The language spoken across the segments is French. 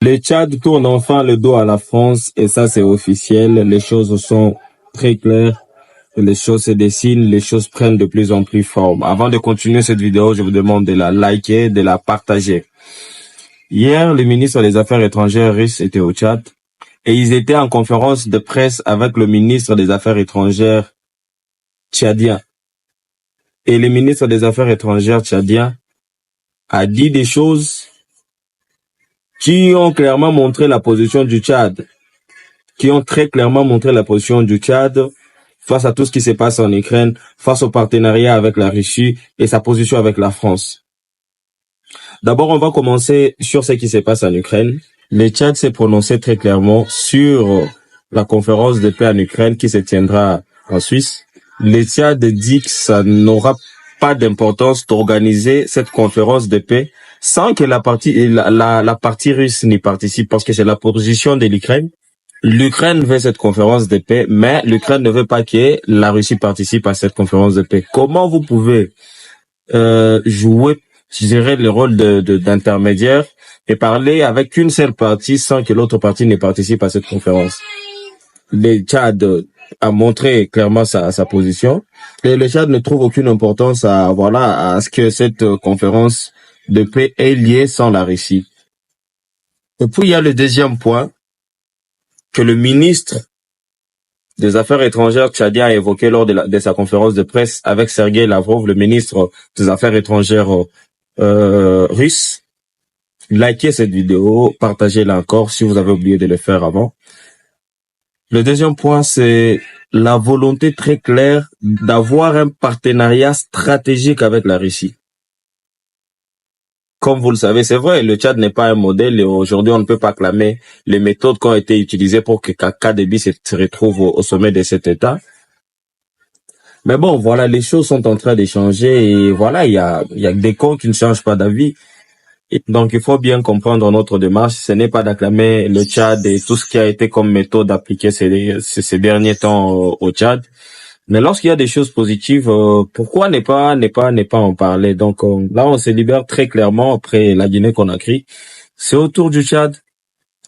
Le Tchad tourne enfin le dos à la France et ça c'est officiel. Les choses sont très claires, les choses se dessinent, les choses prennent de plus en plus forme. Avant de continuer cette vidéo, je vous demande de la liker, de la partager. Hier, le ministre des Affaires étrangères russe était au Tchad et ils étaient en conférence de presse avec le ministre des Affaires étrangères tchadien. Et le ministre des Affaires étrangères tchadien a dit des choses qui ont clairement montré la position du Tchad, qui ont très clairement montré la position du Tchad face à tout ce qui se passe en Ukraine, face au partenariat avec la Russie et sa position avec la France. D'abord, on va commencer sur ce qui se passe en Ukraine. Le Tchad s'est prononcé très clairement sur la conférence de paix en Ukraine qui se tiendra en Suisse. Le Tchad dit que ça n'aura pas d'importance d'organiser cette conférence de paix sans que la partie russe n'y participe, parce que c'est la position de l'Ukraine. L'Ukraine veut cette conférence de paix, mais l'Ukraine ne veut pas que la Russie participe à cette conférence de paix. Comment vous pouvez jouer, je dirais, le rôle d'intermédiaire et parler avec une seule partie sans que l'autre partie ne participe à cette conférence? Le Tchad a montré clairement sa position et le Tchad ne trouve aucune importance à ce que cette conférence de paix est liée sans la Russie. Et puis il y a le deuxième point que le ministre des Affaires étrangères tchadien a évoqué lors de sa conférence de presse avec Sergueï Lavrov, le ministre des Affaires étrangères russe. Likez cette vidéo, partagez-la encore si vous avez oublié de le faire avant. Le deuxième point, c'est la volonté très claire d'avoir un partenariat stratégique avec la Russie. Comme vous le savez, c'est vrai, le Tchad n'est pas un modèle et aujourd'hui, on ne peut pas clamer les méthodes qui ont été utilisées pour que Kadhabi se retrouve au sommet de cet État. Mais bon, voilà, les choses sont en train de changer et voilà, il y a des cons qui ne changent pas d'avis. Et donc, il faut bien comprendre notre démarche. Ce n'est pas d'acclamer le Tchad et tout ce qui a été comme méthode appliquée ces derniers temps au Tchad. Mais lorsqu'il y a des choses positives, pourquoi ne pas en parler? Donc là, on se libère très clairement après la Guinée-Conakry. C'est autour du Tchad.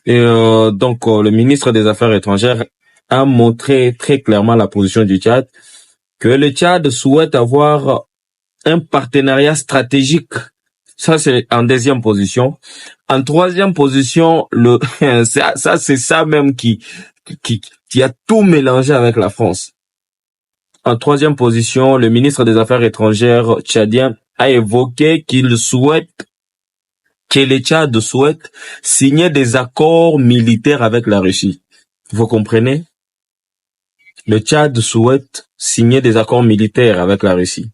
Et donc le ministre des Affaires étrangères a montré très clairement la position du Tchad, que le Tchad souhaite avoir un partenariat stratégique. Ça, c'est en deuxième position. En troisième position, c'est ça même qui a tout mélangé avec la France. En troisième position, le ministre des Affaires étrangères tchadien a évoqué que le Tchad souhaite signer des accords militaires avec la Russie. Vous comprenez? Le Tchad souhaite signer des accords militaires avec la Russie.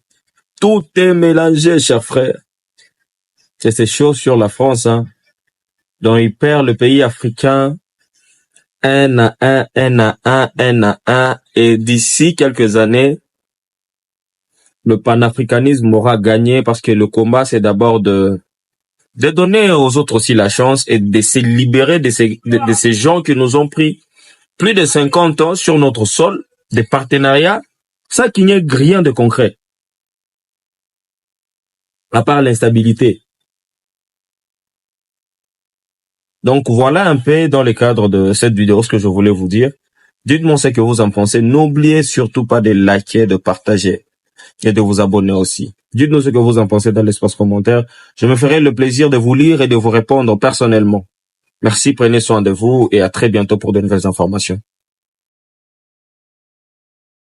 Tout est mélangé, chers frères. C'est chaud sur la France, hein. Donc, il perd le pays africain un à un, et d'ici quelques années, le panafricanisme aura gagné parce que le combat, c'est d'abord de donner aux autres aussi la chance et de se libérer de ces gens qui nous ont pris plus de 50 ans sur notre sol, des partenariats, ça qu'il n'y ait rien de concret, à part l'instabilité. Donc voilà un peu dans le cadre de cette vidéo ce que je voulais vous dire. Dites-moi ce que vous en pensez. N'oubliez surtout pas de liker, de partager et de vous abonner aussi. Dites-nous ce que vous en pensez dans l'espace commentaire. Je me ferai le plaisir de vous lire et de vous répondre personnellement. Merci, prenez soin de vous et à très bientôt pour de nouvelles informations.